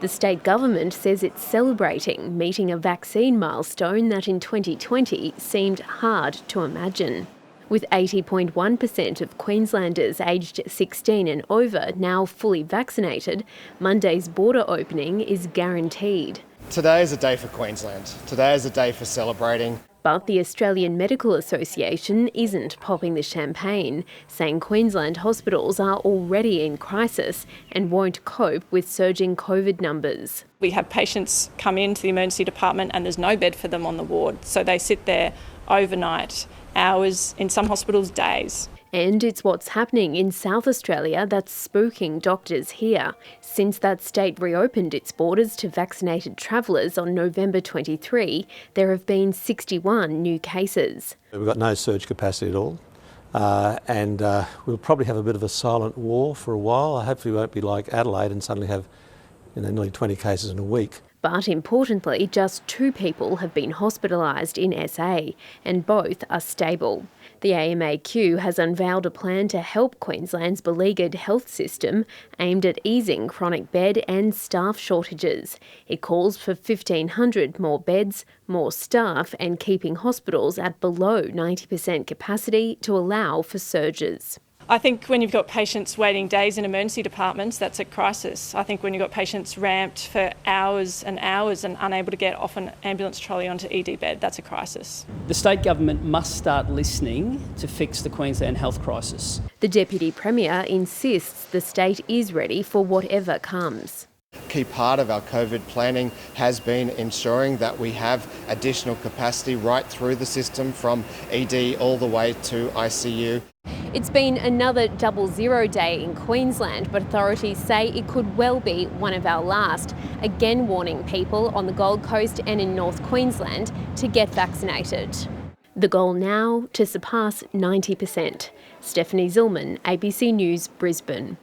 The state government says it's celebrating meeting a vaccine milestone that in 2020 seemed hard to imagine. With 80.1% of Queenslanders aged 16 and over now fully vaccinated, Monday's border opening is guaranteed. Today is a day for Queensland. Today is a day for celebrating. But the Australian Medical Association isn't popping the champagne, saying Queensland hospitals are already in crisis and won't cope with surging COVID numbers. We have patients come into the emergency department and there's no bed for them on the ward, so they sit there overnight, hours, in some hospitals days. And it's what's happening in South Australia that's spooking doctors here. Since that state reopened its borders to vaccinated travellers on November 23, there have been 61 new cases. We've got no surge capacity at all, and we'll probably have a bit of a silent war for a while. Hopefully we won't be like Adelaide and suddenly have nearly 20 cases in a week. But importantly, just 2 people have been hospitalised in SA, and both are stable. The AMAQ has unveiled a plan to help Queensland's beleaguered health system, aimed at easing chronic bed and staff shortages. It calls for 1,500 more beds, more staff, and keeping hospitals at below 90% capacity to allow for surges. I think when you've got patients waiting days in emergency departments, that's a crisis. I think when you've got patients ramped for hours and hours and unable to get off an ambulance trolley onto ED bed, that's a crisis. The state government must start listening to fix the Queensland health crisis. The Deputy Premier insists the state is ready for whatever comes. Key part of our COVID planning has been ensuring that we have additional capacity right through the system from ED all the way to ICU. It's been another 00 day in Queensland, but authorities say it could well be one of our last, again warning people on the Gold Coast and in North Queensland to get vaccinated. The goal now, to surpass 90%. Stephanie Zillman, ABC News, Brisbane.